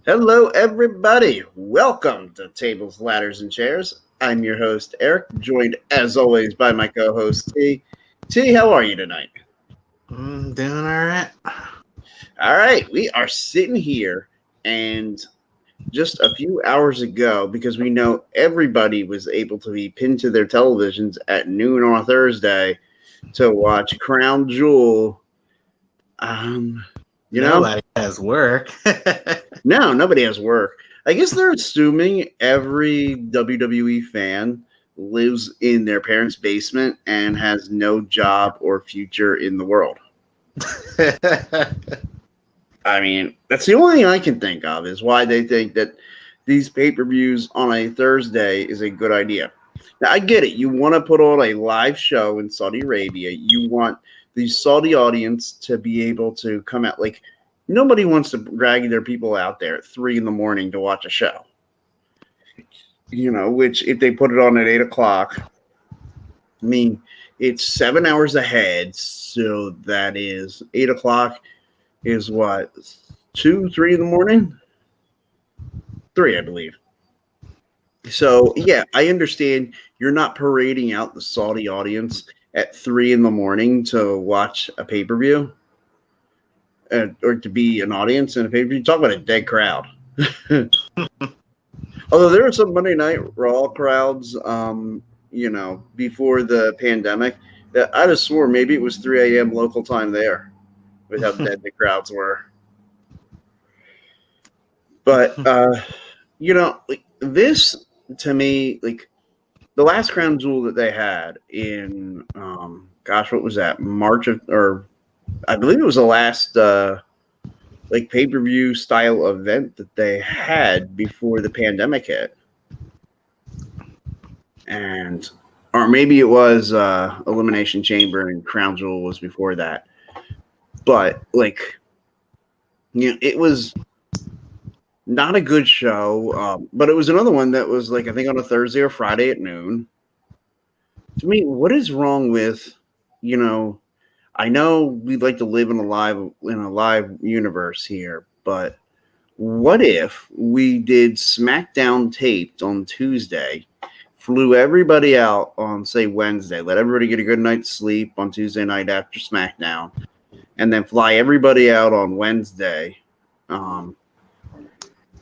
Hello, everybody. Welcome to Tables, Ladders, and Chairs. I'm your host, Eric, joined as always by my co host, T. T, how are you tonight? Doing all right. All right, we are sitting here, and just a few hours ago, because we know everybody was able to be pinned to their televisions at noon on a Thursday to watch Crown Jewel. Um, you know, Nobody has work. No, nobody has work. I guess they're assuming every WWE fan lives in their parents' basement and has no job or future in the world. I mean, that's the only thing I can think of is why they think that these pay per views on a Thursday is a good idea. Now, I get it. You want to put on a live show in Saudi Arabia. You want the Saudi audience to be able to come out. Like, nobody wants to drag their people out there at 3 in the morning to watch a show. Which if they put it on at 8 o'clock, I mean, it's 7 hours ahead. So that is 8 o'clock is what, 2, 3 in the morning? Three, I believe. So yeah, I understand you're not parading out the Saudi audience at 3 in the morning to watch a pay per view, or to be an audience in a pay per view. Talk about a dead crowd. Although there were some Monday Night Raw crowds, before the pandemic, that I'd have swore maybe it was 3 a.m. local time there, with how dead the crowds were. But like this to me, like the last crown jewel that they had in, gosh, what was that? March of, or I believe it was the last like pay per view style event that they had before the pandemic hit, and or maybe it was Elimination Chamber and Crown Jewel was before that. But like, it was not a good show. But it was another one that was like I think on a Thursday or Friday at noon. To me, what is wrong with, you know, I know we'd like to live in a live universe here, but what if we did SmackDown taped on Tuesday, flew everybody out on say Wednesday, let everybody get a good night's sleep on Tuesday night after SmackDown, and then fly everybody out on Wednesday, um,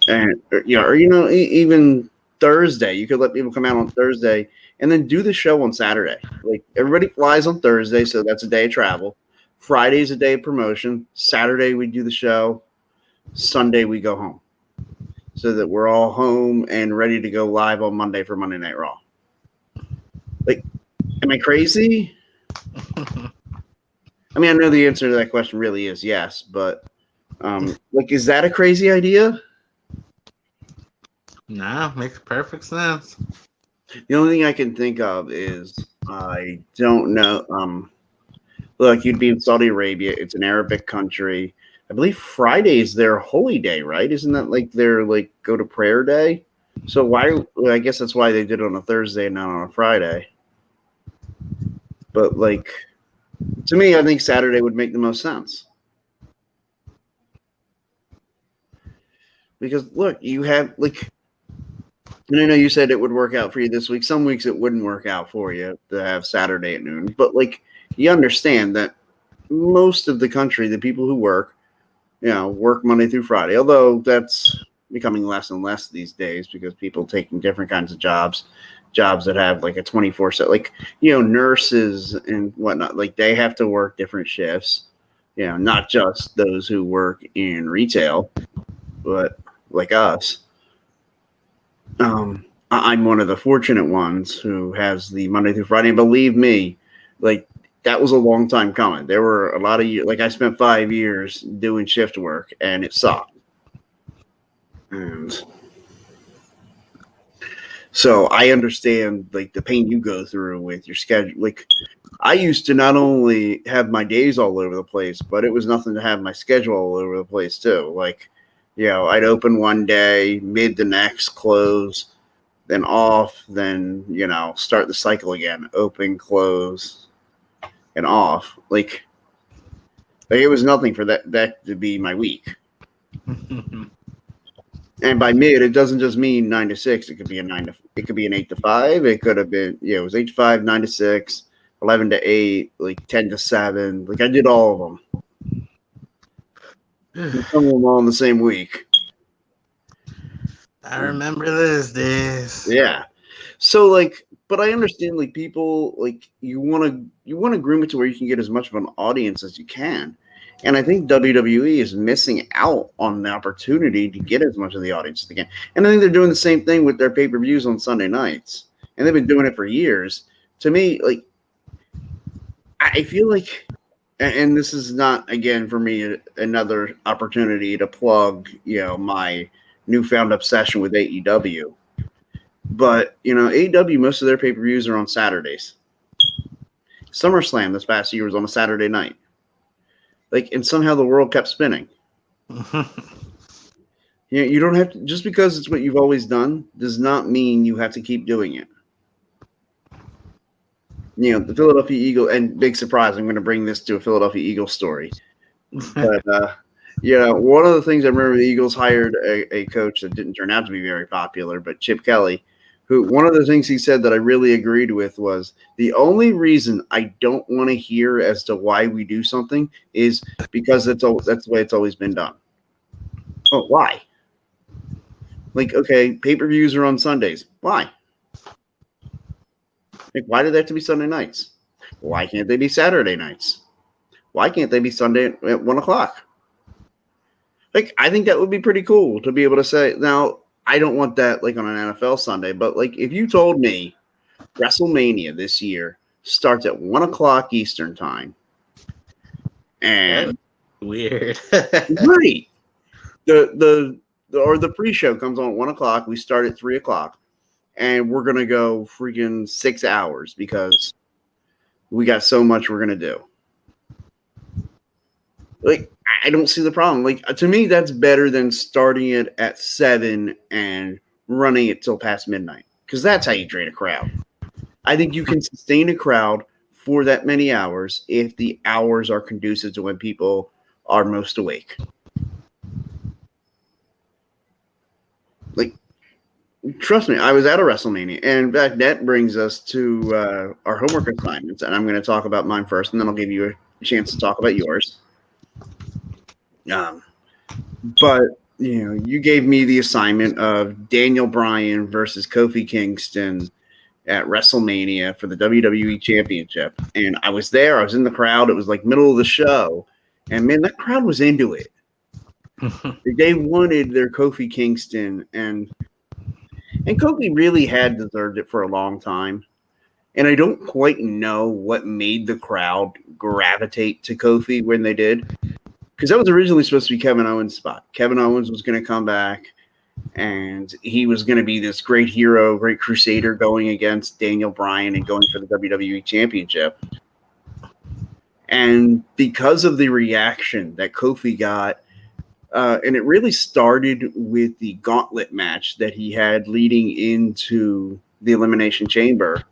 and even Thursday. You could let people come out on Thursday and then do the show on Saturday. Like everybody flies on Thursday, so that's a day of travel. Friday's a day of promotion. Saturday we do the show. Sunday we go home, so that we're all home and ready to go live on Monday for Monday Night Raw. Like, am I crazy? I mean, I know the answer to that question really is yes, but like, is that a crazy idea? Nah, makes perfect sense. The only thing I can think of is I don't know. Look, you'd be in Saudi Arabia. It's an Arabic country. I believe Friday is their holy day, right? Isn't that like their like go to prayer day? So why? Well, I guess that's why they did it on a Thursday and not on a Friday. But like to me, I think Saturday would make the most sense because look, you have like. And I know you said it would work out for you this week. Some weeks it wouldn't work out for you to have Saturday at noon. But like you understand that most of the country, the people who work, work Monday through Friday. Although that's becoming less and less these days because people taking different kinds of jobs that have like a 24/7, like nurses and whatnot. Like they have to work different shifts. Not just those who work in retail, but like us. I'm one of the fortunate ones who has the Monday through Friday. And believe me, like that was a long time coming. There were a lot of years. Like I spent 5 years doing shift work, and it sucked. And so I understand like the pain you go through with your schedule. Like I used to not only have my days all over the place, but it was nothing to have my schedule all over the place too. Like, I'd open one day, mid the next, close, then off, then start the cycle again, open, close, and off. Like it was nothing for that to be my week. And by mid, it doesn't just mean 9 to 6. It could be it could be an 8 to 5. It could have been, it was 8 to 5, 9 to 6, 11 to 8, like 10 to 7. Like I did all of them. And some of them all in the same week. I remember those days. Yeah. So like, but I understand like people like you want to groom it to where you can get as much of an audience as you can. And I think WWE is missing out on the opportunity to get as much of the audience as they can. And I think they're doing the same thing with their pay-per-views on Sunday nights. And they've been doing it for years. To me, like I feel like, and this is not again for me another opportunity to plug, my newfound obsession with AEW. But AEW, most of their pay-per-views are on Saturdays. SummerSlam this past year was on a Saturday night. Like, and somehow the world kept spinning. You don't have to, just because it's what you've always done does not mean you have to keep doing it. The Philadelphia Eagles, and big surprise, I'm going to bring this to a Philadelphia Eagles story. But, one of the things I remember, the Eagles hired a coach that didn't turn out to be very popular, but Chip Kelly, who one of the things he said that I really agreed with was the only reason I don't want to hear as to why we do something is because that's the way it's always been done. Oh, why? Like, okay, pay-per-views are on Sundays. Why? Like, why did they have to be Sunday nights? Why can't they be Saturday nights? Why can't they be Sunday at 1 o'clock? Like, I think that would be pretty cool to be able to say. Now, I don't want that like on an NFL Sunday, but like if you told me WrestleMania this year starts at 1 o'clock Eastern time, and weird, right, the pre-show comes on at 1 o'clock, we start at 3 o'clock, and we're gonna go freaking 6 hours because we got so much we're gonna do. Like, I don't see the problem. Like, to me, that's better than starting it at 7 and running it till past midnight, because that's how you drain a crowd. I think you can sustain a crowd for that many hours if the hours are conducive to when people are most awake. Like, trust me, I was at a WrestleMania, and in fact, that brings us to our homework assignments, and I'm going to talk about mine first, and then I'll give you a chance to talk about yours. But you gave me the assignment of Daniel Bryan versus Kofi Kingston at WrestleMania for the WWE Championship, and I was there. I was in the crowd. It was like middle of the show, and man, that crowd was into it. They wanted their Kofi Kingston, and Kofi really had deserved it for a long time. And I don't quite know what made the crowd gravitate to Kofi when they did. Because that was originally supposed to be Kevin Owens' spot. Kevin Owens was going to come back, and he was going to be this great hero, great crusader going against Daniel Bryan and going for the WWE Championship. And because of the reaction that Kofi got, and it really started with the gauntlet match that he had leading into the Elimination Chamber,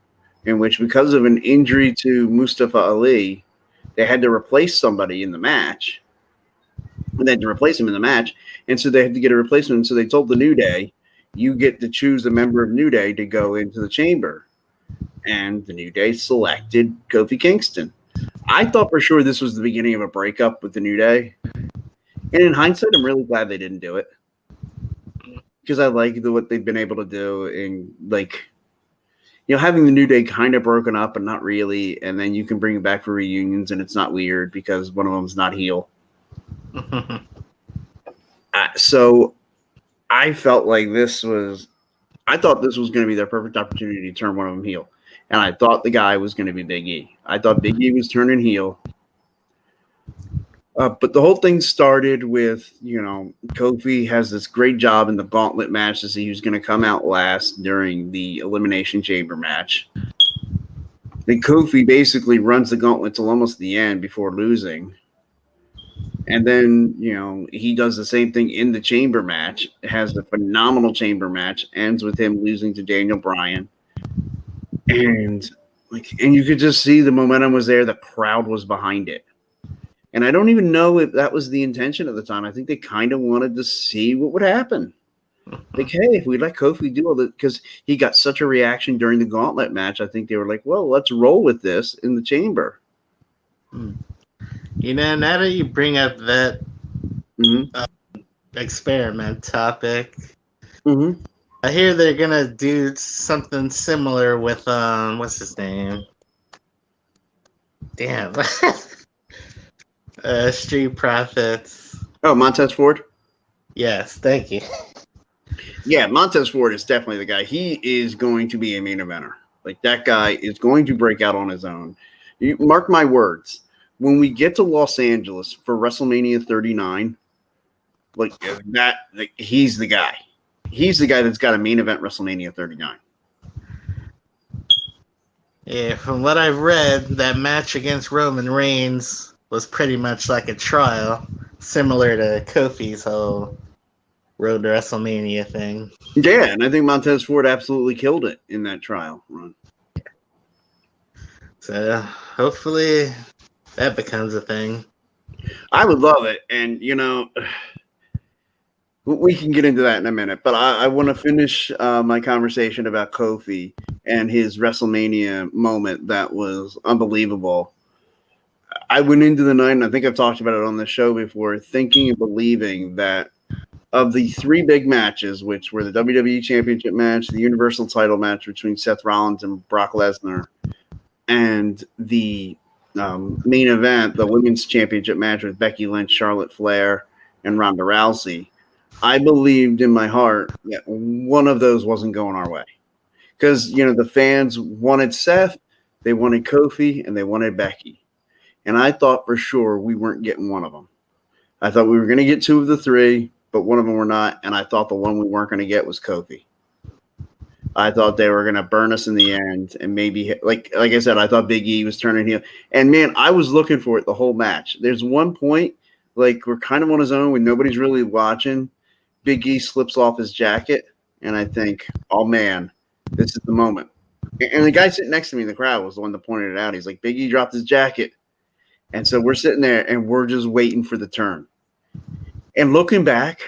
in which, because of an injury to Mustafa Ali, they had to replace somebody in the match. And they had to replace him in the match, and so they had to get a replacement. And so they told the New Day, you get to choose a member of New Day to go into the chamber. And the New Day selected Kofi Kingston. I thought for sure this was the beginning of a breakup with the New Day. And in hindsight, I'm really glad they didn't do it. Because I like what they've been able to do in, like, having the New Day kind of broken up, but not really. And then you can bring it back for reunions, and it's not weird because one of them's not heel. So I felt like I thought this was going to be their perfect opportunity to turn one of them heel. And I thought the guy was going to be Big E. I thought Big E was turning heel. But the whole thing started with, Kofi has this great job in the gauntlet match to see who's going to come out last during the Elimination Chamber match. Then Kofi basically runs the gauntlet till almost the end before losing. And then, he does the same thing in the chamber match. It has a phenomenal chamber match. Ends with him losing to Daniel Bryan. And you could just see the momentum was there. The crowd was behind it. And I don't even know if that was the intention at the time. I think they kind of wanted to see what would happen. Like, hey, if we let Kofi do all that, because he got such a reaction during the Gauntlet match, I think they were like, well, let's roll with this in the chamber. You know, now that you bring up that Mm-hmm. experiment topic, Mm-hmm. I hear they're gonna do something similar with what's his name? Damn. Street Profits. Oh, Montez Ford? Yes, thank you. Yeah, Montez Ford is definitely the guy. He is going to be a main eventer. Like, that guy is going to break out on his own. You mark my words. When we get to Los Angeles for WrestleMania 39, he's the guy. He's the guy that's got a main event WrestleMania 39. Yeah, from what I've read, that match against Roman Reigns was pretty much like a trial, similar to Kofi's whole Road to WrestleMania thing. Yeah, and I think Montez Ford absolutely killed it in that trial run. So hopefully that becomes a thing. I would love it. And, we can get into that in a minute, but I want to finish my conversation about Kofi and his WrestleMania moment that was unbelievable. I went into the night, and I think I've talked about it on the show before, thinking and believing that of the three big matches, which were the WWE Championship match, the Universal title match between Seth Rollins and Brock Lesnar, and the main event, the Women's Championship match with Becky Lynch, Charlotte Flair, and Ronda Rousey, I believed in my heart that one of those wasn't going our way. Because, the fans wanted Seth, they wanted Kofi, and they wanted Becky. And I thought for sure we weren't getting one of them. I thought we were going to get two of the three, but one of them were not. And I thought the one we weren't going to get was Kofi. I thought they were going to burn us in the end. And maybe, like I said, I thought Big E was turning heel. And, man, I was looking for it the whole match. There's one point, like, we're kind of on his own when nobody's really watching. Big E slips off his jacket. And I think, oh, man, this is the moment. And the guy sitting next to me in the crowd was the one that pointed it out. He's like, Big E dropped his jacket. And so we're sitting there and we're just waiting for the turn. And looking back,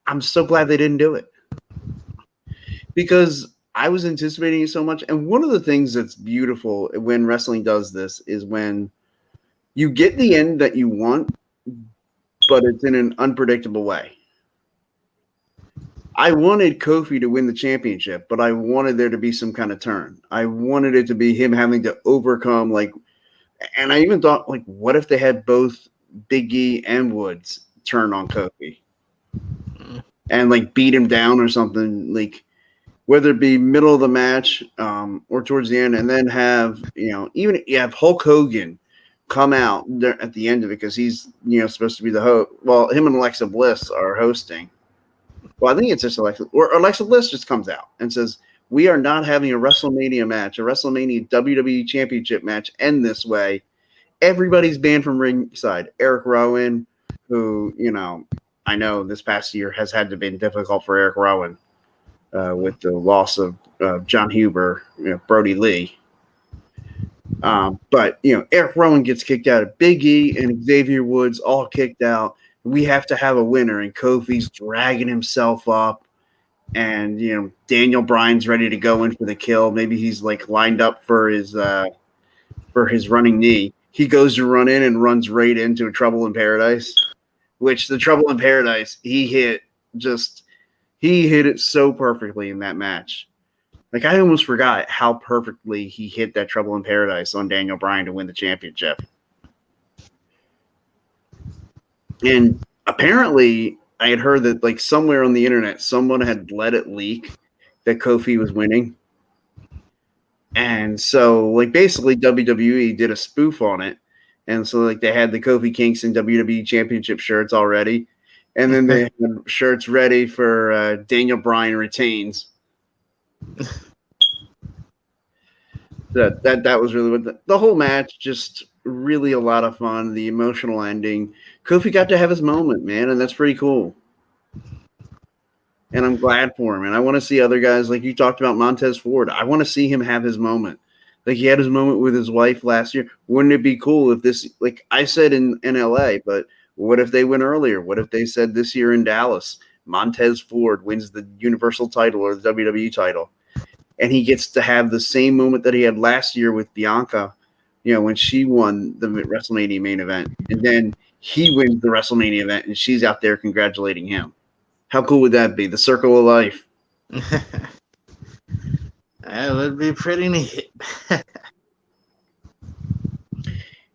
I'm so glad they didn't do it. Because I was anticipating it so much. And one of the things that's beautiful when wrestling does this is when you get the end that you want, but it's in an unpredictable way. I wanted Kofi to win the championship, but I wanted there to be some kind of turn. I wanted it to be him having to overcome, and I even thought, what if they had both Big E and Woods turn on Kofi and, beat him down or something, whether it be middle of the match or towards the end, and then have, even you have Hulk Hogan come out there at the end of it because he's, supposed to be the host. Well, him and Alexa Bliss are hosting. Well, I think it's just Alexa Bliss just comes out and says, we are not having a WrestleMania match, a WrestleMania WWE Championship match end this way. Everybody's banned from ringside. Eric Rowan, who, I know this past year has had to be difficult for Eric Rowan with the loss of John Huber, Brody Lee. But, Eric Rowan gets kicked out. Big E and Xavier Woods all kicked out. We have to have a winner, and Kofi's dragging himself up. And, Daniel Bryan's ready to go in for the kill. Maybe he's lined up for his running knee. He goes to run in and runs right into a Trouble in Paradise, which the Trouble in Paradise, he hit it so perfectly in that match. I almost forgot how perfectly he hit that Trouble in Paradise on Daniel Bryan to win the championship. And apparently I had heard that somewhere on the internet, someone had let it leak that Kofi was winning. And so basically WWE did a spoof on it. And so they had the Kofi Kingston WWE Championship shirts already. And then they had shirts ready for Daniel Bryan retains. That was really what the whole match, just really a lot of fun. The emotional ending. Kofi got to have his moment, man, and that's pretty cool. And I'm glad for him. And I want to see other guys, like you talked about Montez Ford. I want to see him have his moment. He had his moment with his wife last year. Wouldn't it be cool if this, I said in LA, but what if they went earlier? What if they said this year in Dallas? Montez Ford wins the Universal title or the WWE title, and he gets to have the same moment that he had last year with Bianca, when she won the WrestleMania main event, and then he wins the WrestleMania event, and she's out there congratulating him. How cool would that be? The circle of life. That would be pretty neat.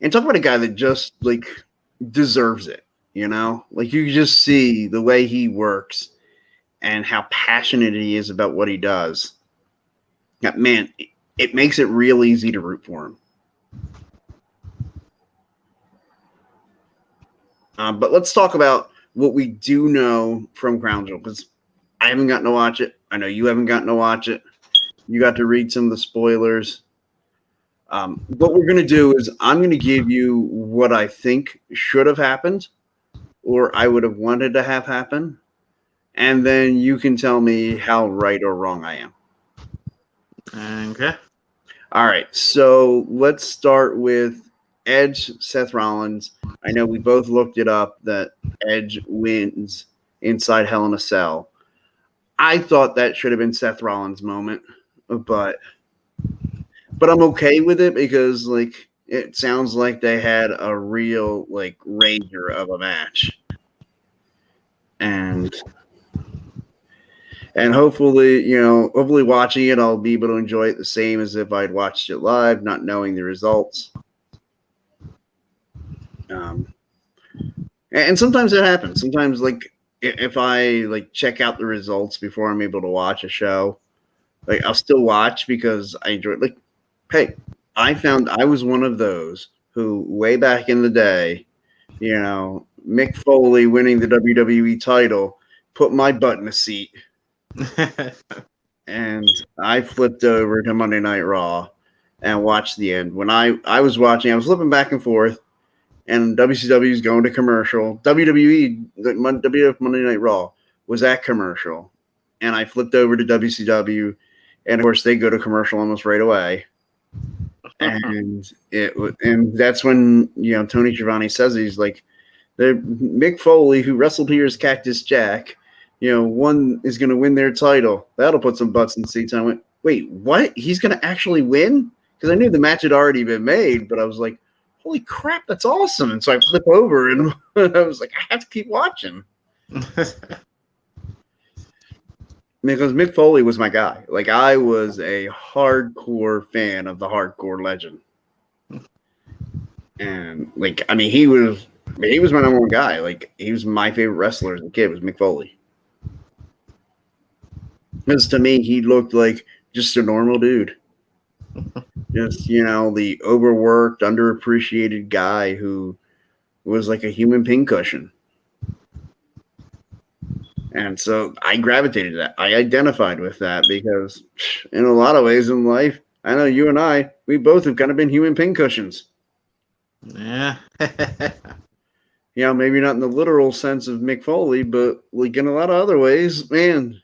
And talk about a guy that just deserves it, Like you just see the way he works and how passionate he is about what he does. Man, it makes it real easy to root for him. But let's talk about what we do know from Crown Jewel, because I haven't gotten to watch it. I know you haven't gotten to watch it. You got to read some of the spoilers. What we're going to do is I'm going to give you what I think should have happened or I would have wanted to have happen. And then you can tell me how right or wrong I am. Okay. All right. So let's start with Edge, Seth Rollins. I know we both looked it up that Edge wins inside Hell in a Cell. I thought that should have been Seth Rollins' moment, but I'm okay with it because it sounds like they had a real rager of a match, and hopefully watching it I'll be able to enjoy it the same as if I'd watched it live, not knowing the results. And sometimes it happens. Sometimes if I check out the results before I'm able to watch a show, I'll still watch because I enjoy it. Hey, I found I was one of those who way back in the day, Mick Foley winning the WWE title put my butt in a seat. And I flipped over to Monday Night Raw and watched the end. When I was watching, I was flipping back and forth, and WCW is going to commercial. WWE, WWF Monday Night Raw, was at commercial. And I flipped over to WCW, and of course they go to commercial almost right away. And that's when Tony Schiavone says he's the Mick Foley, who wrestled here as Cactus Jack, one is going to win their title. That'll put some butts in seats. I went, wait, what? He's going to actually win? Because I knew the match had already been made, but I was like, holy crap, that's awesome. And so I flip over and I was like, I have to keep watching. Because Mick Foley was my guy. I was a hardcore fan of the hardcore legend. And he was my number one guy. He was my favorite wrestler as a kid, was Mick Foley. Because to me, he looked like just a normal dude. Just, the overworked, underappreciated guy who was like a human pincushion. And so I gravitated to that. I identified with that because in a lot of ways in life, I know you and I, we both have kind of been human pincushions. Yeah. Maybe not in the literal sense of Mick Foley, but in a lot of other ways, man,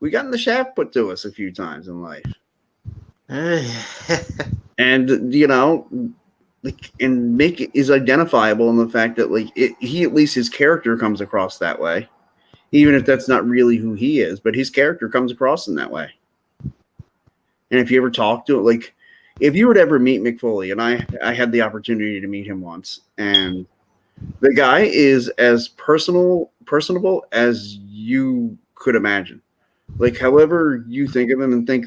we got in the shaft put to us a few times in life. And, and Mick is identifiable in the fact that he, at least his character comes across that way. Even if that's not really who he is, but his character comes across in that way. And if you ever talk to it, if you were to ever meet Mick Foley, and I had the opportunity to meet him once, and the guy is as personable as you could imagine. However you think of him and think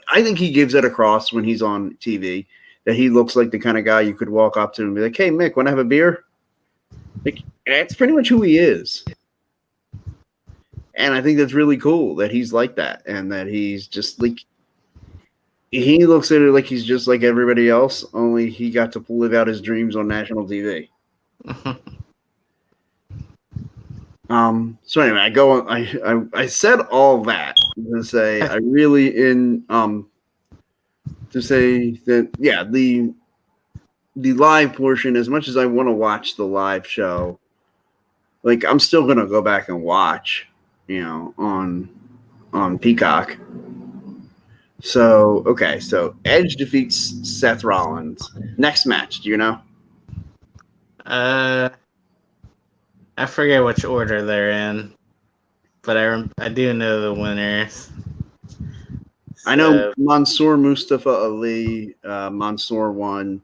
I think he gives it across when he's on TV that he looks like the kind of guy you could walk up to and be like, hey, Mick, want to have a beer? That's pretty much who he is. And I think that's really cool that he's like that and that he's just he looks at it like he's just like everybody else, only he got to live out his dreams on national TV. So anyway, I said all that to say I really to say that the live portion, as much as I want to watch the live show, I'm still gonna go back and watch on Peacock. So, okay, so Edge defeats Seth Rollins. Next match, do you know? I forget which order they're in. but I do know the winners. I know So, Mansoor Mustafa Ali. Mansoor won.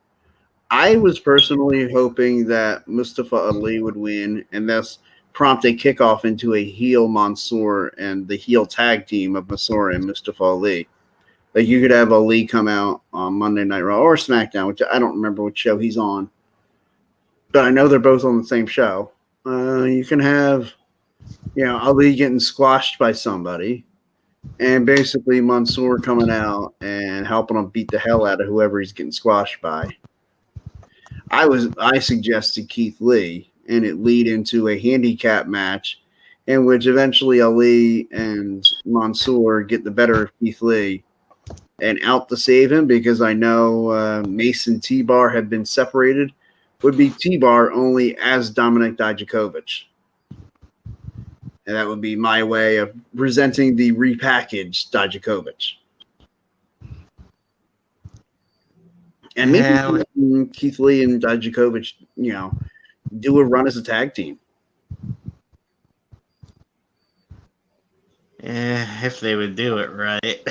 I was personally hoping that Mustafa Ali would win and thus prompt a kickoff into a heel Mansoor and the heel tag team of Mansoor and Mustafa Ali. Like you could have Ali come out on Monday Night Raw or SmackDown, which I don't remember which show he's on, but I know they're both on the same show. You can have, Ali getting squashed by somebody, and basically Mansoor coming out and helping him beat the hell out of whoever he's getting squashed by. I suggested Keith Lee, and it lead into a handicap match in which eventually Ali and Mansoor get the better of Keith Lee and out to save him, because I know Mason T-Bar had been separated, would be T-Bar only as Dominik Dijakovic. And that would be my way of presenting the repackaged Dijakovic. And maybe Keith Lee and Dijakovic, do a run as a tag team. Yeah, if they would do it right.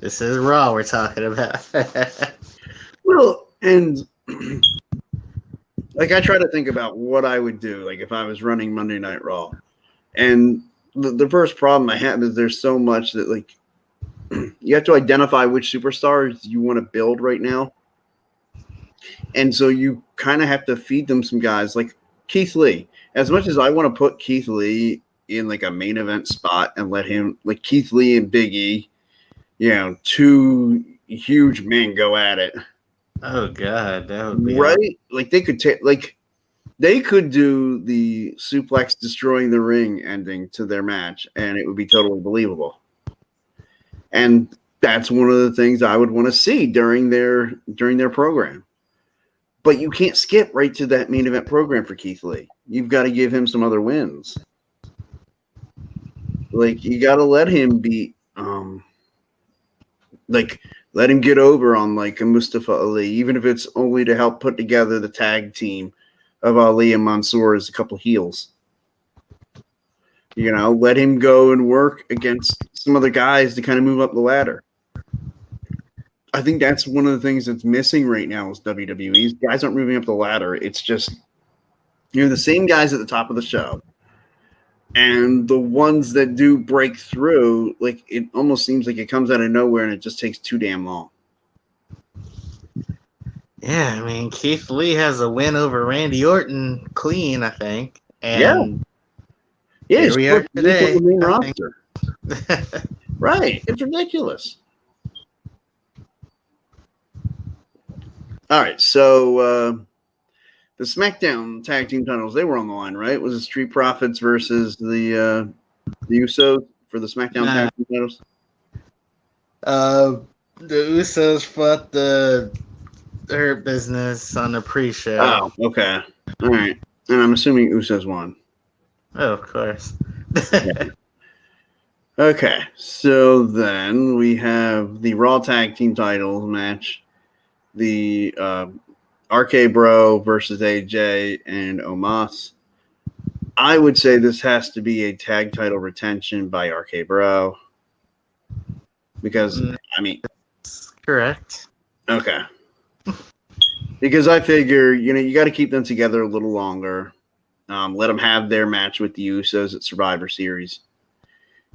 This is Raw we're talking about. Well, and like I try to think about what I would do, like if I was running Monday Night Raw. And the first problem I have is there's so much that, like, you have to identify which superstars you want to build right now. And so you kind of have to feed them some guys like Keith Lee. As much as I want to put Keith Lee in like a main event spot and let him, like Keith Lee and Big E, two huge men go at it. Oh God, that would be right. Like they could take, like they could do the suplex destroying the ring ending to their match, and it would be totally believable. And that's one of the things I would want to see during their program. But you can't skip right to that main event program for Keith Lee. You've got to give him some other wins. Like you got to let him be, let him get over on like a Mustafa Ali, even if it's only to help put together the tag team of Ali and Mansoor as a couple heels. Let him go and work against some other guys to kind of move up the ladder. I think that's one of the things that's missing right now is WWE. Guys aren't moving up the ladder. It's just, the same guys at the top of the show. And the ones that do break through, like it almost seems like it comes out of nowhere and it just takes too damn long. Yeah, I mean, Keith Lee has a win over Randy Orton clean, I think. And here we are today. The main roster. Right. It's ridiculous. All right. So the SmackDown tag team titles, they were on the line, right? Was it Street Profits versus the Usos for the SmackDown tag team titles? The Usos fought the Hurt Business on the pre-show. Oh, okay. All right. And I'm assuming Usos won. Oh, of course. Okay. So then we have the Raw tag team titles match. The RK Bro versus AJ and Omos. I would say this has to be a tag title retention by RK Bro. Because, correct. Okay. Because I figure, you got to keep them together a little longer. Let them have their match with the Usos at Survivor Series.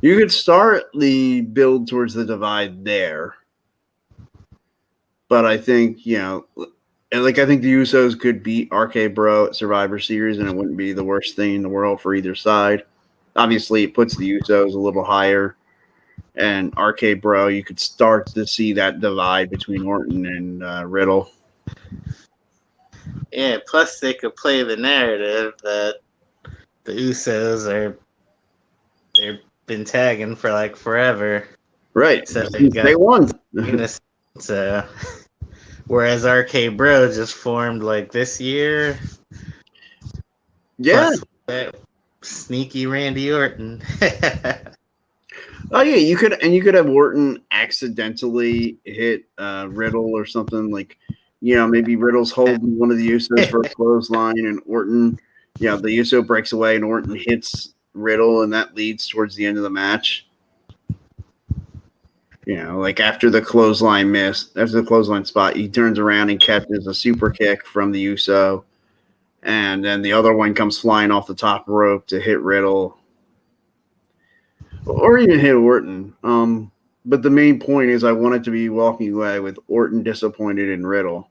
You could start the build towards the divide there. But I think, I think the Usos could beat RK Bro at Survivor Series, and it wouldn't be the worst thing in the world for either side. Obviously, it puts the Usos a little higher. And RK Bro, you could start to see that divide between Orton and Riddle. Yeah, plus they could play the narrative that the Usos they've been tagging for like forever. Right. So they won. So, whereas RK Bro just formed like this year. Yeah. That sneaky Randy Orton. Oh yeah, you could have Orton accidentally hit Riddle or something, like, maybe Riddle's holding one of the Usos for a clothesline and Orton, the Uso breaks away and Orton hits Riddle, and that leads towards the end of the match. Like after the clothesline spot, he turns around and catches a super kick from the Uso, and then the other one comes flying off the top rope to hit Riddle, or even hit Orton. But the main point is I wanted to be walking away with Orton disappointed in Riddle,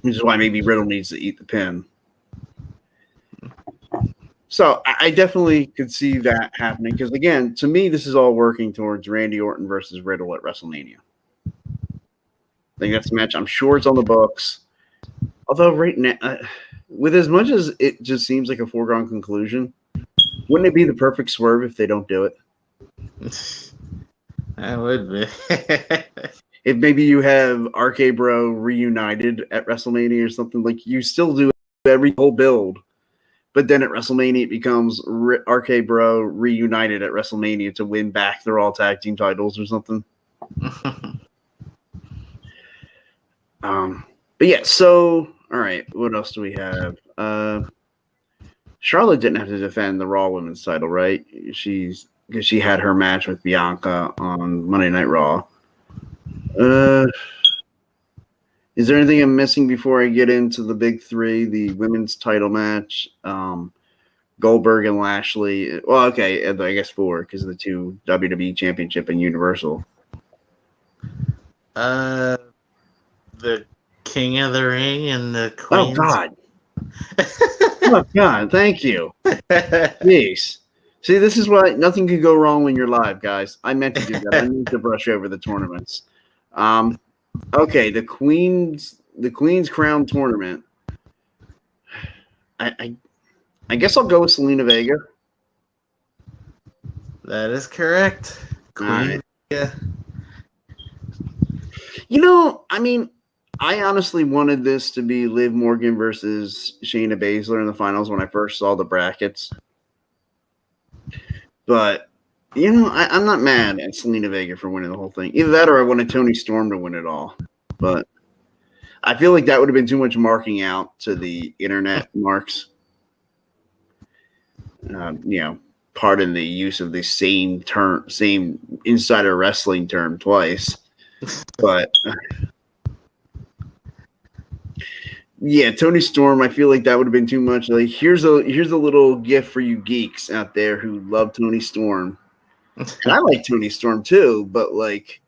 which is why maybe Riddle needs to eat the pin. So I definitely could see that happening because, again, to me, this is all working towards Randy Orton versus Riddle at WrestleMania. I think that's the match. I'm sure it's on the books. Although right now, with as much as it just seems like a foregone conclusion, wouldn't it be the perfect swerve if they don't do it? That would be. If maybe you have RK Bro reunited at WrestleMania or something, like you still do every whole build. But then at WrestleMania, it becomes RK Bro reunited at WrestleMania to win back their all tag team titles or something. But yeah, so, all right, what else do we have? Charlotte didn't have to defend the Raw Women's title, right? Because she had her match with Bianca on Monday Night Raw. Is there anything I'm missing before I get into the big three? The women's title match, Goldberg and Lashley. Well, okay, I guess four because of the two WWE Championship and Universal. The King of the Ring and the Queen. Oh God! Oh God! Thank you. Jeez. See, this is why nothing could go wrong when you're live, guys. I meant to do that. I need to brush over the tournaments. Okay, the Queen's Crown tournament. I guess I'll go with Selena Vega. That is correct. Queen. Yeah. I mean, I honestly wanted this to be Liv Morgan versus Shayna Baszler in the finals when I first saw the brackets. But, I'm not mad at Selena Vega for winning the whole thing. Either that or I wanted Toni Storm to win it all. But I feel like that would have been too much marking out to the internet marks. Pardon the use of the same insider wrestling term twice. But yeah, Toni Storm, I feel like that would have been too much. Like, here's a little gift for you geeks out there who love Toni Storm. And I like Toni Storm too, but like,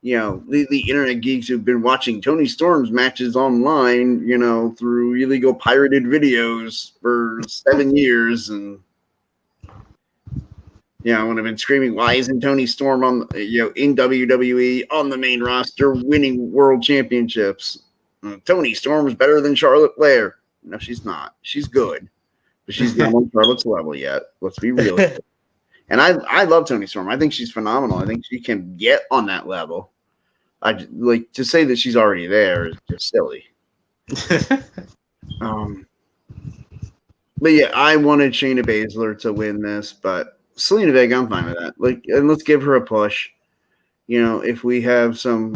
the internet geeks who've been watching Toni Storm's matches online, through illegal pirated videos for 7 years, and when I've been screaming, why isn't Toni Storm on, in WWE on the main roster winning world championships? Toni Storm is better than Charlotte Flair. No, she's not. She's good, but she's not on Charlotte's level yet. Let's be real. And I love Toni Storm. I think she's phenomenal. I think she can get on that level. I like to say that she's already there is just silly. But yeah, I wanted Shayna Baszler to win this, but Selena Vega, I'm fine with that. Like, and let's give her a push. If we have some,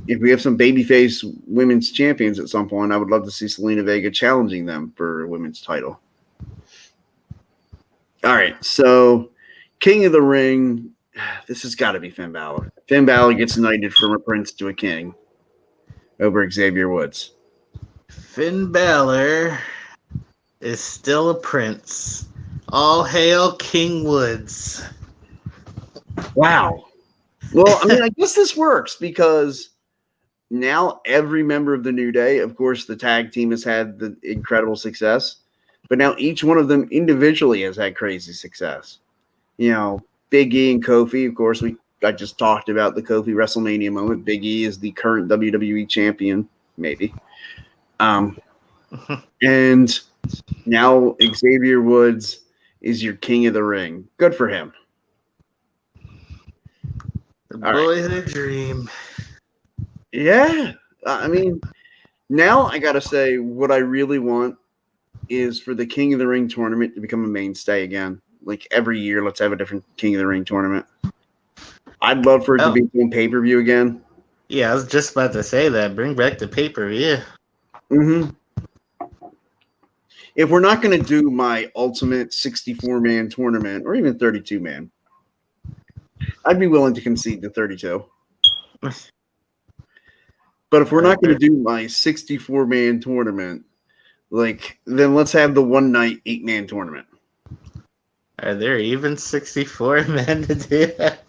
babyface women's champions at some point, I would love to see Selena Vega challenging them for a women's title. All right, so King of the Ring, this has got to be Finn Balor. Finn Balor gets knighted from a prince to a king over Xavier Woods. Finn Balor is still a prince. All hail King Woods. Wow. Well, I mean, I guess this works because now every member of the New Day, of course, the tag team has had the incredible success, but now each one of them individually has had crazy success. Big E and Kofi, of course, I just talked about the Kofi WrestleMania moment. Big E is the current WWE champion, maybe. And now Xavier Woods is your King of the Ring. Good for him. The boyhood dream. Yeah. I mean, now I got to say what I really want is for the King of the Ring tournament to become a mainstay again. Like every year, let's have a different King of the Ring tournament. I'd love for it to be on pay-per-view again. Yeah, I was just about to say that. Bring back the pay-per-view. Mm-hmm. if we're not going to do my ultimate 64-man tournament or even 32-man, I'd be willing to concede to 32. But if we're not going to do my 64-man tournament, then let's have the one night 8-man tournament. Are there even 64 men to do that?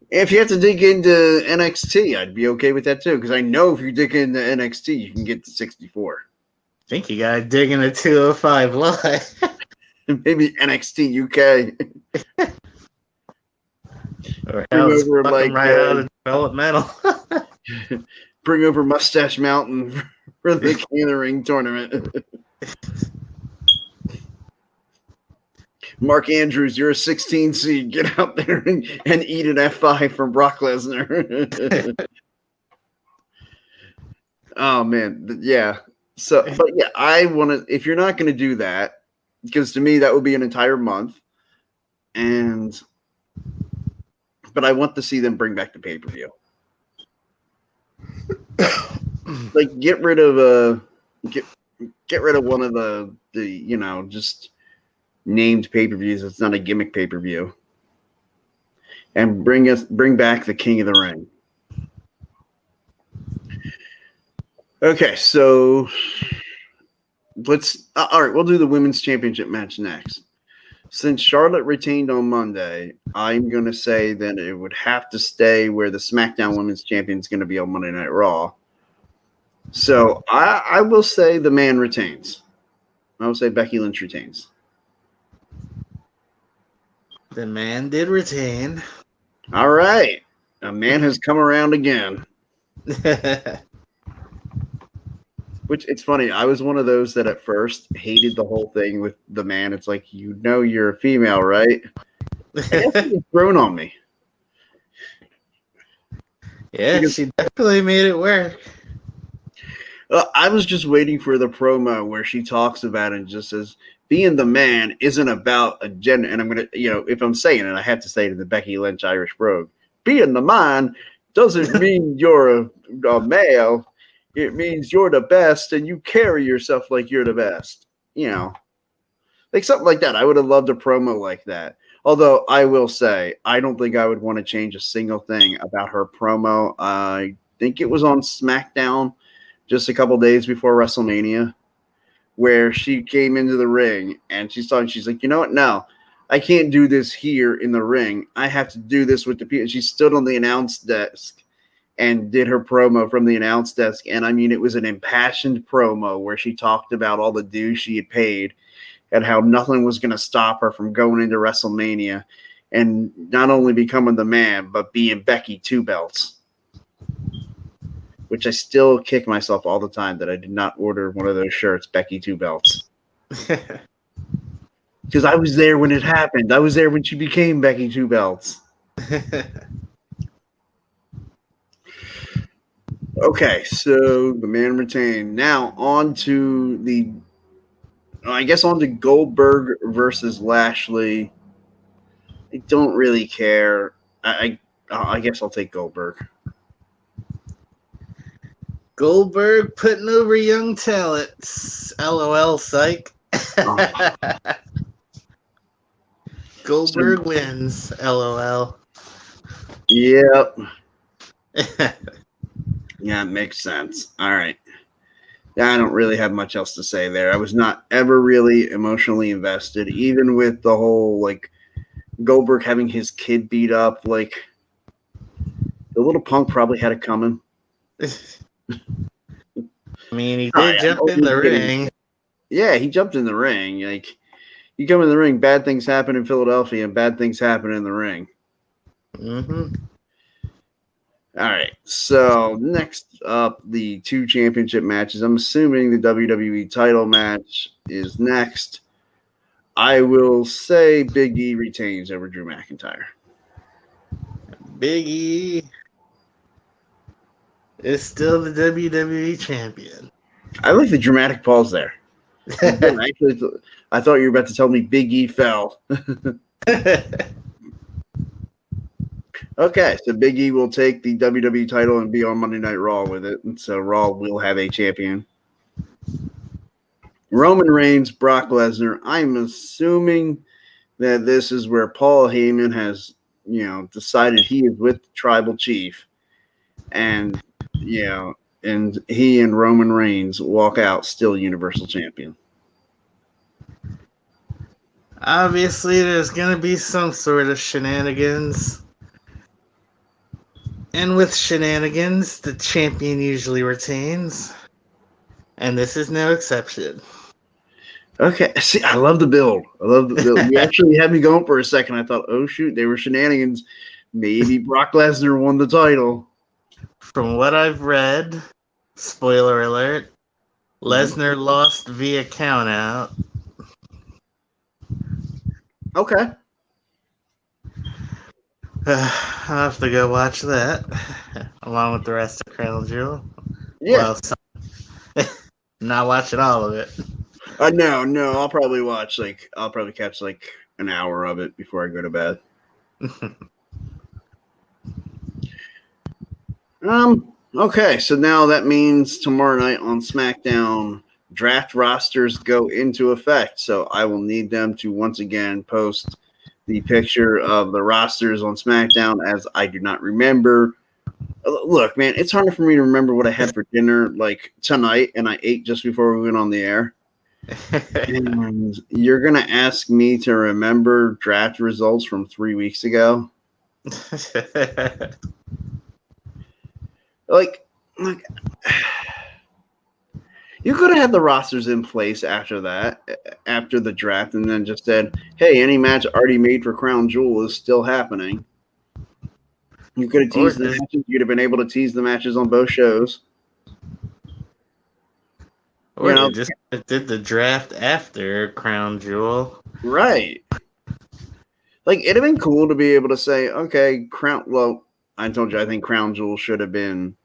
If you have to dig into NXT, I'd be okay with that too, because I know if you dig into NXT, you can get to 64. I think you gotta dig into 205 Live. Maybe NXT UK. Or else right out of developmental. Bring over Mustache Mountain for the King of the Ring tournament. Mark Andrews, you're a 16 seed. Get out there and eat an F5 from Brock Lesnar. Oh, man. Yeah. So, but yeah, I want to, if you're not going to do that, because to me, that would be an entire month. But I want to see them bring back the pay-per-view. Get rid of one of the just named pay-per-views. It's not a gimmick pay-per-view, and bring back the King of the Ring. Okay, so all right, we'll do the women's championship match next. Since Charlotte retained on Monday, I'm going to say that it would have to stay where the SmackDown Women's Champion is going to be on Monday Night Raw. So I will say the man retains. I will say Becky Lynch retains. The man did retain. All right. A man has come around again. Which, it's funny, I was one of those that at first hated the whole thing with the man. It's like, you're a female, right? I guess it was thrown on me. Yeah, because she definitely made it work. I was just waiting for the promo where she talks about it and just says, being the man isn't about a gender. And I'm going to, if I'm saying it, I have to say it in the Becky Lynch Irish brogue. Being the man doesn't mean you're a male. It means you're the best and you carry yourself like you're the best. Like something like that. I would have loved a promo like that. Although I will say, I don't think I would want to change a single thing about her promo. I think it was on SmackDown just a couple days before WrestleMania, where she came into the ring and she's like, you know what? No, I can't do this here in the ring. I have to do this with the people. She stood on the announce desk and did her promo from the announce desk. And I mean, it was an impassioned promo where she talked about all the dues she had paid and how nothing was going to stop her from going into WrestleMania and not only becoming the man, but being Becky Two Belts. Which I still kick myself all the time that I did not order one of those shirts, Becky Two Belts. Because I was there when it happened. I was there when she became Becky Two Belts. Okay, so the man retained. Now on to Goldberg versus Lashley. I don't really care. I guess I'll take Goldberg. Goldberg putting over young talents. LOL, psych. Goldberg wins. LOL. Yep. Yeah, it makes sense. All right. I don't really have much else to say there. I was not ever really emotionally invested, even with the whole Goldberg having his kid beat up. The little punk probably had it coming. I mean, he did jump in the ring. Yeah, he jumped in the ring. You come in the ring, bad things happen in Philadelphia, and bad things happen in the ring. Mm-hmm. All right, so next up, the 2 championship matches. I'm assuming the WWE title match is next. I will say Big E retains over Drew McIntyre. Big E is still the WWE champion. I like the dramatic pause there. Actually, I thought you were about to tell me Big E fell. Okay, so Big E will take the WWE title and be on Monday Night Raw with it. And so Raw will have a champion. Roman Reigns, Brock Lesnar. I'm assuming that this is where Paul Heyman has, decided he is with the tribal chief, and and he and Roman Reigns walk out still Universal Champion. Obviously, there's going to be some sort of shenanigans. And with shenanigans, the champion usually retains. And this is no exception. Okay, see, I love the build. You actually had me going for a second. I thought, oh, shoot, they were shenanigans. Maybe Brock Lesnar won the title. From what I've read, spoiler alert, Lesnar lost via countout. Okay. I'll have to go watch that, along with the rest of Crown Jewel. Yeah. Well, not watching all of it. No, I'll probably catch an hour of it before I go to bed. Okay, so now that means tomorrow night on SmackDown, draft rosters go into effect. So I will need them to once again post the picture of the rosters on SmackDown, as I do not remember. Look, man, it's hard for me to remember what I had for dinner tonight, and I ate just before we went on the air. And you're going to ask me to remember draft results from 3 weeks ago? Like, you could have had the rosters in place after the draft, and then just said, hey, any match already made for Crown Jewel is still happening. You could have teased the matches. You'd have been able to tease the matches on both shows. Or they just did the draft after Crown Jewel. Right. It'd have been cool to be able to say, okay, I told you I think Crown Jewel should have been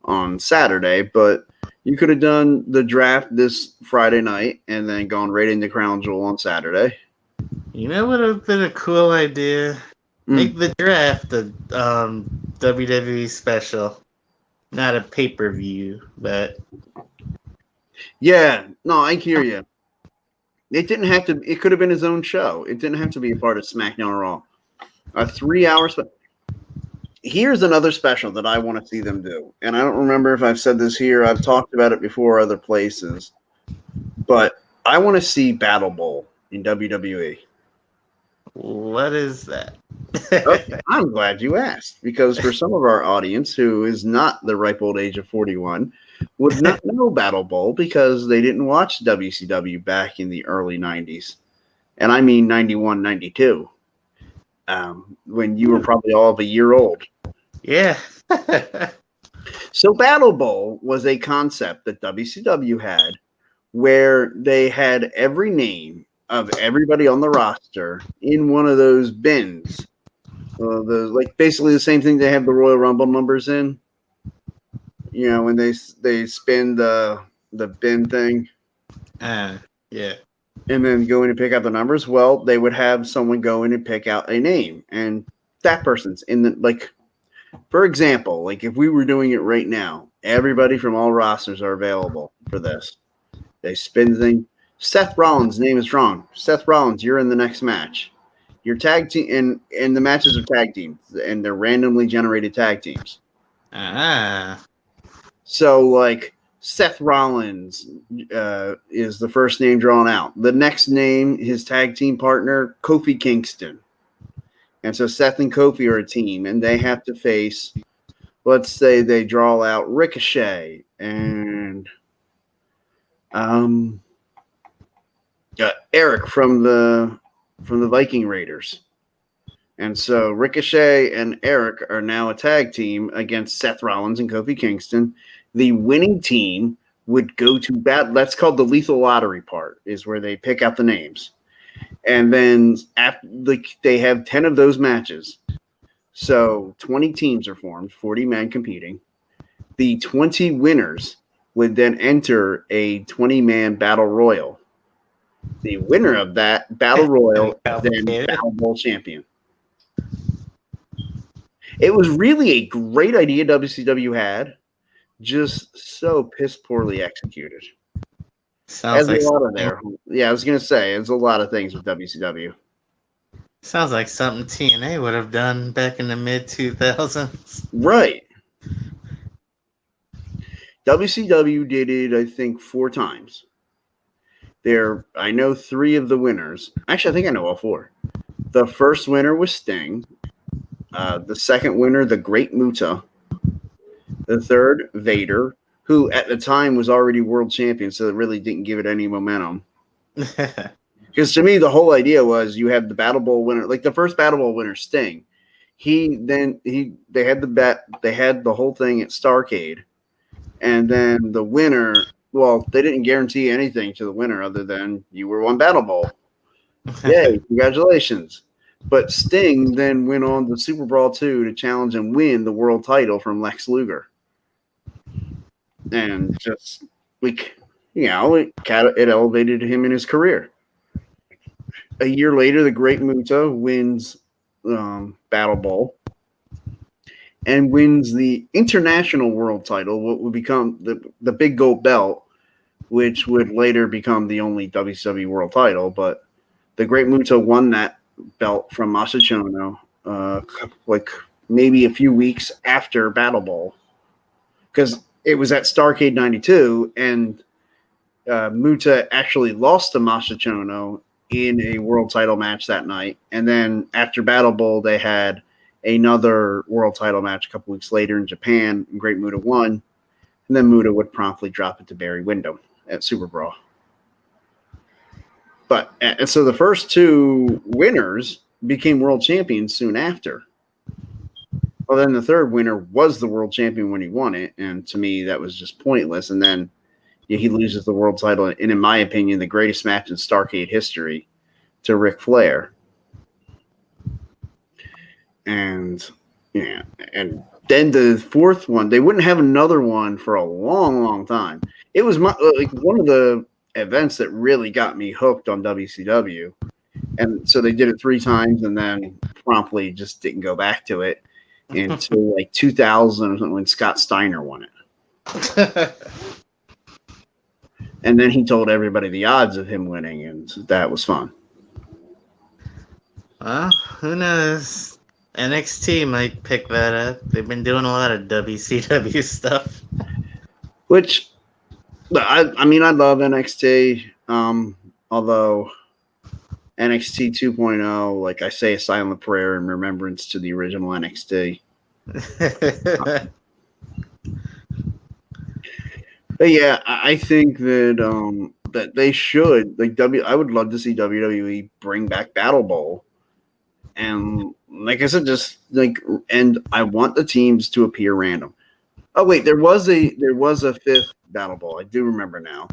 on Saturday, but you could have done the draft this Friday night and then gone right into Crown Jewel on Saturday. You know what would have been a cool idea? Make the draft a WWE special. Not a pay-per-view, but... Yeah, no, I hear you. It didn't have to. It could have been his own show. It didn't have to be a part of SmackDown or Raw. A 3-hour special. Here's another special that I want to see them do, and I don't remember if I've said this here. I've talked about it before other places, but I want to see Battle Bowl in WWE. What is that? Okay, I'm glad you asked, because for some of our audience who is not the ripe old age of 41 would not know Battle Bowl because they didn't watch WCW back in the early 90s. And I mean 91, 92, when you were probably all of a year old. Yeah. So Battle Bowl was a concept that WCW had where they had every name of everybody on the roster in one of those bins. Basically the same thing they have the Royal Rumble numbers in. When they spin the bin thing. Yeah. And then go in and pick out the numbers. Well, they would have someone go in and pick out a name. And that person's in the, for example, if we were doing it right now, everybody from all rosters are available for this. They spin the thing. Seth Rollins' name is wrong. Seth Rollins, you're in the next match. Your tag team, and the matches are tag teams, and they're randomly generated tag teams. So, Seth Rollins is the first name drawn out. The next name, his tag team partner, Kofi Kingston. And so Seth and Kofi are a team, and they have to face, let's say they draw out Ricochet and Eric from the Viking Raiders. And so Ricochet and Eric are now a tag team against Seth Rollins and Kofi Kingston. The winning team would go to bat. That's called the lethal lottery part, is where they pick out the names. And then after they have 10 of those matches. So 20 teams are formed, 40 men competing. The 20 winners would then enter a 20-man battle royal. The winner of that battle royal is then Battle Bowl champion. It was really a great idea WCW had, just so piss poorly executed. Sounds There's like a lot of something, there. Yeah, I was gonna say there's a lot of things with WCW. sounds like something TNA would have done back in the mid 2000s. Right. WCW did it, I think, 4 times. I know 3 of the winners. Actually, I think I know all 4. The first winner was Sting. The second winner, the Great Muta. The third, Vader, who at the time was already world champion, so it really didn't give it any momentum. Because to me, the whole idea was you had the Battle Bowl winner, like the first Battle Bowl winner, Sting. They had the whole thing at Starrcade, and then the winner. Well, they didn't guarantee anything to the winner other than you were one Battle Bowl. Yay! Congratulations. But Sting then went on to Super Brawl 2 to challenge and win the world title from Lex Luger. And just, it elevated him in his career. A year later, the Great Muta wins Battle Bowl and wins the international world title, what would become the big gold belt, which would later become the only WCW world title. But the Great Muta won that belt from Masa Chono, like maybe a few weeks after Battle Bowl, because it was at Starrcade 92, and Muta actually lost to Masa Chono in a world title match that night. And then after Battle Bowl, they had another world title match a couple weeks later in Japan, and Great Muta won. And then Muta would promptly drop it to Barry Windham at Super Brawl. But so the first 2 winners became world champions soon after. Well, then the third winner was the world champion when he won it, and to me that was just pointless. And then he loses the world title in my opinion, the greatest match in Starrcade history to Ric Flair. And and then the fourth one, they wouldn't have another one for a long, long time. It was one of the events that really got me hooked on WCW. And so they did it 3 times and then promptly just didn't go back to it until 2000 or something when Scott Steiner won it. And then he told everybody the odds of him winning, and that was fun. Well, who knows? NXT might pick that up. They've been doing a lot of WCW stuff. Which, I love NXT. Although NXT 2.0, like I say a silent prayer in remembrance to the original NXT. But yeah, I think that that they should I would love to see WWE bring back Battle Bowl, and like I said, and I want the teams to appear random. Oh wait, there was a 5th Battle Bowl. I do remember now.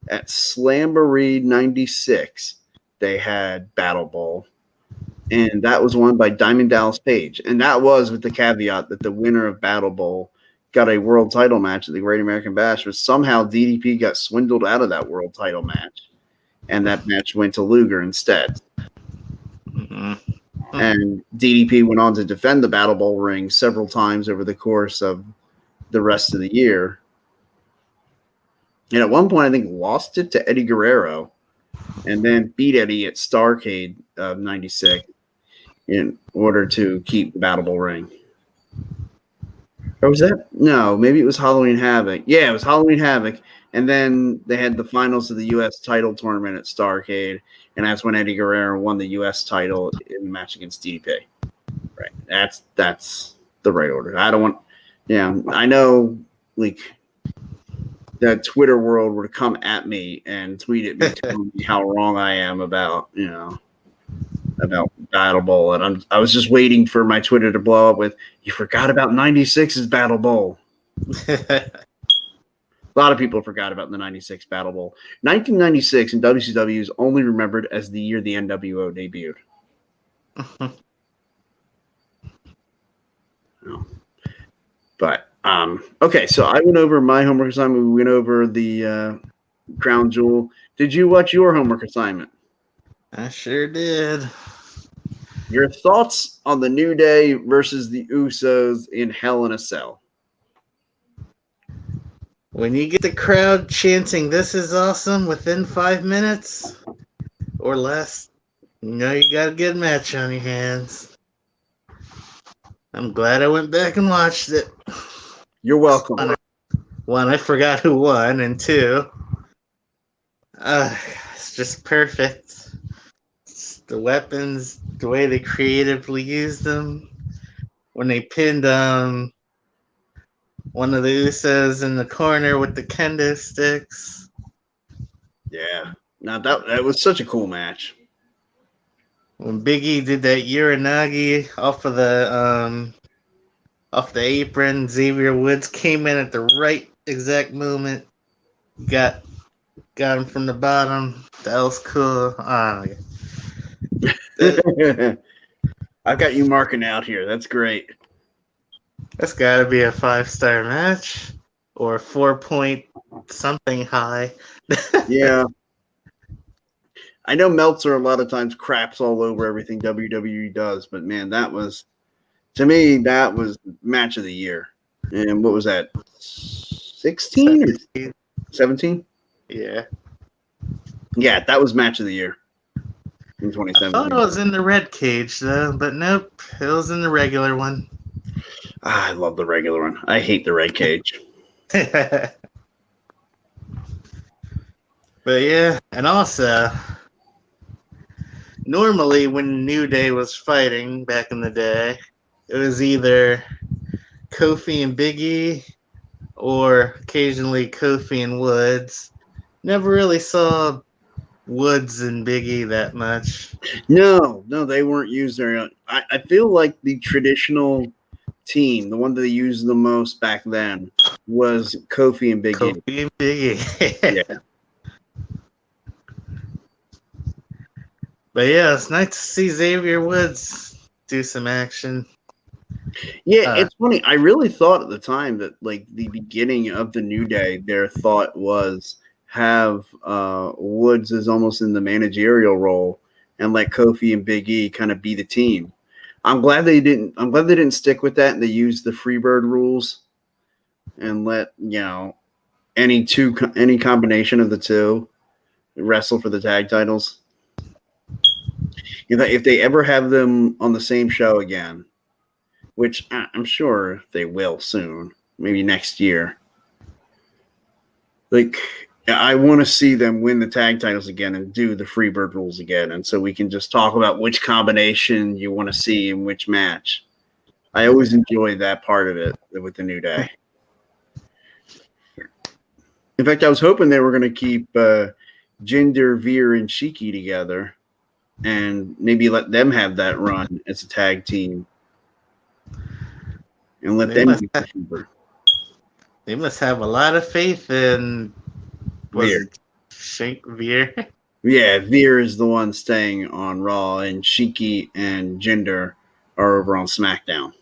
At Slamboree '96, they had Battle Bowl, and that was won by Diamond Dallas Page, and that was with the caveat that the winner of Battle Bowl got a world title match at the Great American Bash, but somehow DDP got swindled out of that world title match, and that match went to Luger instead. Mm-hmm. And DDP went on to defend the Battle Bowl ring several times over the course of the rest of the year. And at one point, I think lost it to Eddie Guerrero and then beat Eddie at Starrcade of '96 in order to keep the Battle Bowl ring. Or was that? No, maybe it was Halloween Havoc. Yeah, it was Halloween Havoc. And then they had the finals of the U.S. title tournament at Starrcade, and that's when Eddie Guerrero won the U.S. title in the match against DDP. Right. That's the right order. I don't want – yeah, I know, like, the Twitter world would come at me and tweet at me telling me how wrong I am about Battle Bowl, and I was just waiting for my Twitter to blow up with, you forgot about 96's Battle Bowl. A lot of people forgot about the 96 Battle Bowl. 1996 in WCW is only remembered as the year the NWO debuted. But okay, so I went over my homework assignment. We went over the Crown Jewel. Did you watch your homework assignment? I sure did. Your thoughts on the New Day versus the Usos in Hell in a Cell? When you get the crowd chanting, "This is awesome," within 5 minutes or less, you know you got a good match on your hands. I'm glad I went back and watched it. You're welcome. One, I forgot who won, and two, it's just perfect. It's the weapons, the way they creatively used them. When they pinned one of the Usos in the corner with the kendo sticks. Yeah. Now that was such a cool match. When Big E did that Uranagi off the apron, Xavier Woods came in at the right exact moment. Got him from the bottom. That was cool. I've got you marking out here. That's great. That's got to be a 5-star match or 4-point something high. Yeah. I know Meltzer a lot of times craps all over everything WWE does, but man, to me, that was match of the year. And what was that? 16 or 17? Yeah. Yeah, that was match of the year in I 2017. thought it was in the red cage though, but nope, it was in the regular one. I love the regular one. I hate the red cage. But yeah, and also, normally when New Day was fighting back in the day, it was either Kofi and Big E or occasionally Kofi and Woods. Never really saw Woods and Big E that much. No, they weren't used there. I feel like the traditional team, the one that they used the most back then, was Kofi and Big E. Kofi and Big E. Yeah. But yeah, it's nice to see Xavier Woods do some action. Yeah, it's funny. I really thought at the time that like the beginning of the New Day, their thought was have Woods as almost in the managerial role and let Kofi and Big E kind of be the team. I'm glad they didn't stick with that and they used the Freebird rules and let any combination of the two wrestle for the tag titles. If they ever have them on the same show again, which I'm sure they will soon, maybe next year. Like, I want to see them win the tag titles again and do the Freebird rules again. And so we can just talk about which combination you want to see in which match. I always enjoy that part of it with the New Day. In fact, I was hoping they were going to keep Jinder, Veer, and Shiki together and maybe let them have that run as a tag team. And let them be Freebird. They must have a lot of faith in Veer. Veer. Yeah, Veer is the one staying on Raw, and Shiki and Jinder are over on SmackDown.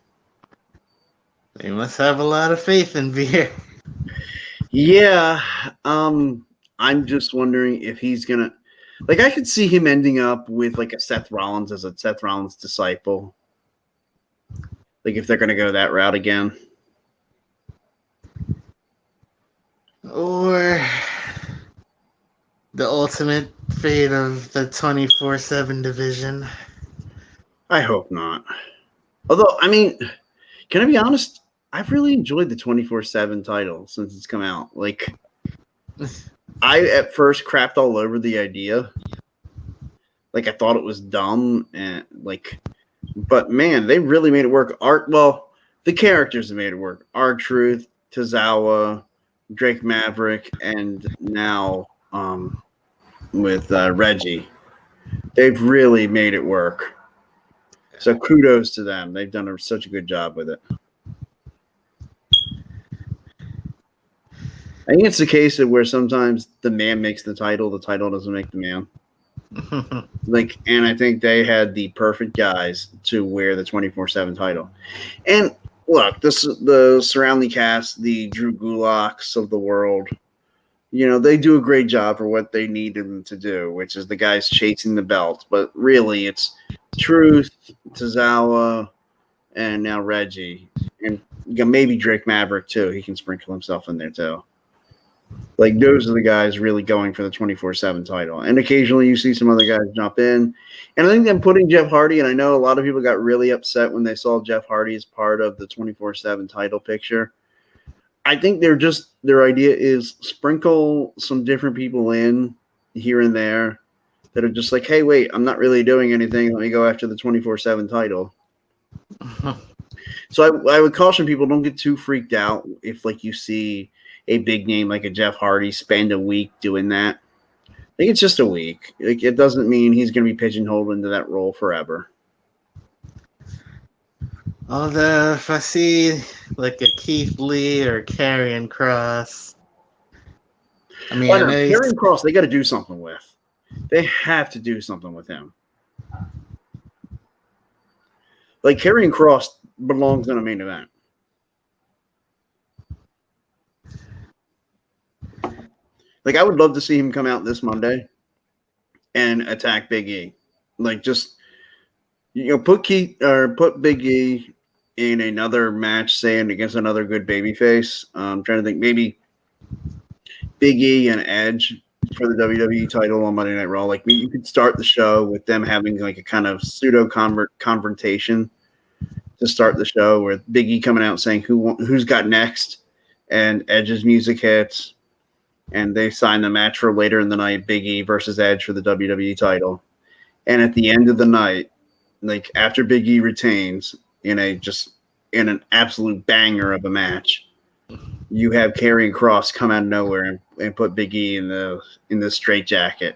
They must have a lot of faith in Veer. Yeah, I'm just wondering if he's gonna, like, I could see him ending up with like a Seth Rollins as a Seth Rollins disciple. Like if they're gonna go that route again. Or the ultimate fate of the 24/7 division. I hope not. Although, I mean, can I be honest? I've really enjoyed the 24/7 title since it's come out. Like, I at first crapped all over the idea. Like, I thought it was dumb and but man, they really made it work. The characters have made it work. R-Truth, Tozawa, Drake Maverick, and now with Reggie. They've really made it work. So kudos to them. They've done such a good job with it. I think it's the case of where sometimes the man makes the title doesn't make the man. And I think they had the perfect guys to wear the 24/7 title. And look, the surrounding cast, the Drew Gulaks of the world, they do a great job for what they needed them to do, which is the guys chasing the belt. But really, it's Truth, Tozawa, and now Reggie, and maybe Drake Maverick too. He can sprinkle himself in there too. Like, those are the guys really going for the 24/7 title. And occasionally you see some other guys jump in. And I think them putting Jeff Hardy, and I know a lot of people got really upset when they saw Jeff Hardy as part of the 24/7 title picture. I think their idea is sprinkle some different people in here and there that are just like, hey, wait, I'm not really doing anything. Let me go after the 24/7 title. So I would caution people, don't get too freaked out if like you see a big name like a Jeff Hardy spend a week doing that. I think it's just a week. Like, it doesn't mean he's going to be pigeonholed into that role forever. Although if I see like a Keith Lee or Karrion Kross, I mean, I know Karrion Kross, they got to do something with. They have to do something with him. Like, Karrion Kross belongs in a main event. Like, I would love to see him come out this Monday and attack Big E. Like, just, put Big E in another match, saying against another good babyface. I'm trying to think, maybe Big E and Edge for the WWE title on Monday Night Raw. Like, you could start the show with them having like a kind of pseudo confrontation to start the show, with Big E coming out saying who's got next, and Edge's music hits, and they sign the match for later in the night, Big E versus Edge for the WWE title. And at the end of the night, like after Big E retains in an absolute banger of a match, you have Karrion Kross come out of nowhere and put Big E in the straitjacket.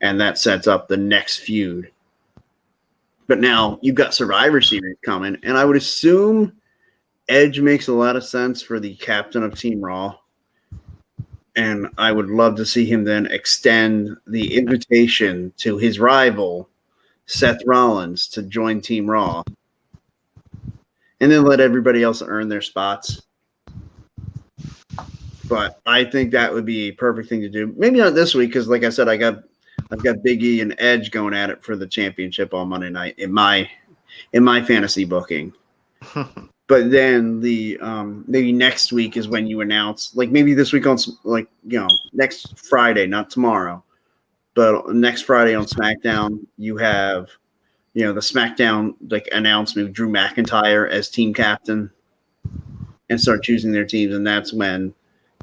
And that sets up the next feud. But now you've got Survivor Series coming, and I would assume Edge makes a lot of sense for the captain of Team Raw. And I would love to see him then extend the invitation to his rival, Seth Rollins, to join Team Raw. And then let everybody else earn their spots. But I think that would be a perfect thing to do. Maybe not this week, because like I said, I've got Big E and Edge going at it for the championship on Monday night in my fantasy booking. But then the maybe next week is when you announce, like maybe this week on next Friday, not tomorrow, but next Friday on SmackDown, you have the SmackDown like announcement of Drew McIntyre as team captain, and start choosing their teams, and that's when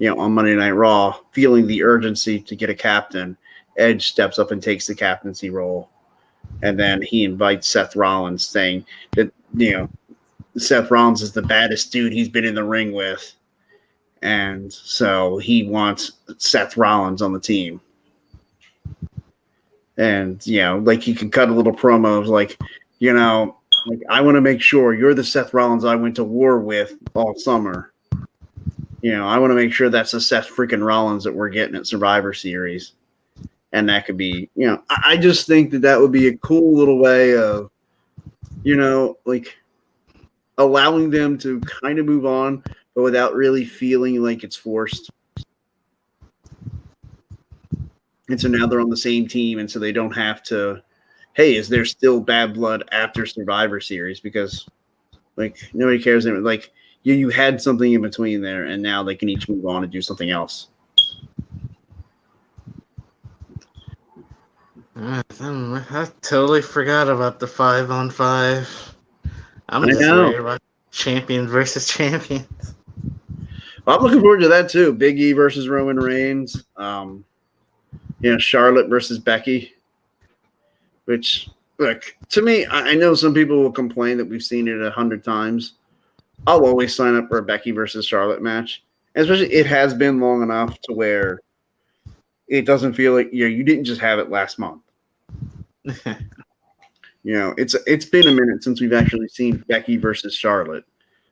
on Monday Night Raw, feeling the urgency to get a captain, Edge steps up and takes the captaincy role, and then he invites Seth Rollins, saying that Seth Rollins is the baddest dude he's been in the ring with, and so he wants Seth Rollins on the team. And like he can cut a little promo of like I want to make sure you're the Seth Rollins I went to war with all summer. I want to make sure that's the Seth freaking Rollins that we're getting at Survivor Series. And that could be, I just think that would be a cool little way of, like allowing them to kind of move on, but without really feeling like it's forced. And so now they're on the same team, and so they don't have to, hey, is there still bad blood after Survivor Series? Because, like, nobody cares. Like, you had something in between there, and now they can each move on and do something else. I totally forgot about the 5-on-5. I'm just worried about champion versus champions. Well, I'm looking forward to that too. Big E versus Roman Reigns. Charlotte versus Becky. Which, look, to me, I know some people will complain that we've seen it 100 times. I'll always sign up for a Becky versus Charlotte match. And especially, it has been long enough to where it doesn't feel like you didn't just have it last month. It's been a minute since we've actually seen Becky versus Charlotte.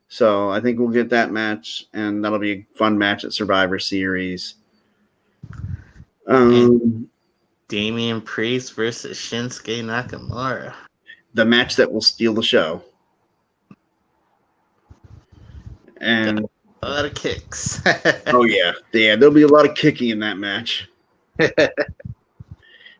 So I think we'll get that match, and that'll be a fun match at Survivor Series. Damian Priest versus Shinsuke Nakamura. The match that will steal the show. And a lot of kicks. Oh, yeah. There'll be a lot of kicking in that match. And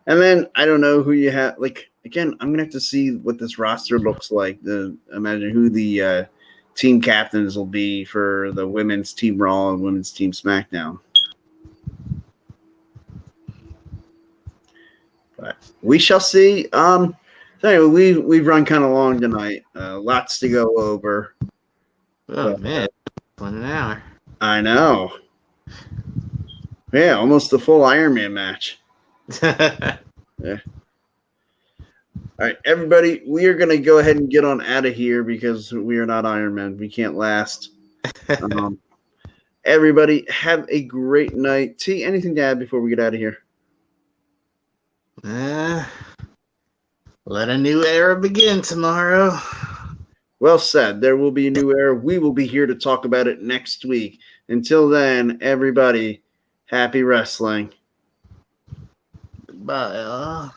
then I don't know who you have. Like, again, I'm going to have to see what this roster looks like. Imagine who the team captains will be for the women's Team Raw and women's Team SmackDown. But we shall see. So anyway, we've run kind of long tonight. Lots to go over. Oh man, 1 hour. I know. Yeah, almost the full Iron Man match. Yeah. All right, everybody, we are going to go ahead and get on out of here because we are not Iron Man. We can't last. Everybody, have a great night. T, anything to add before we get out of here? Let a new era begin tomorrow. Well said. There will be a new era. We will be here to talk about it next week. Until then, everybody, happy wrestling. Goodbye.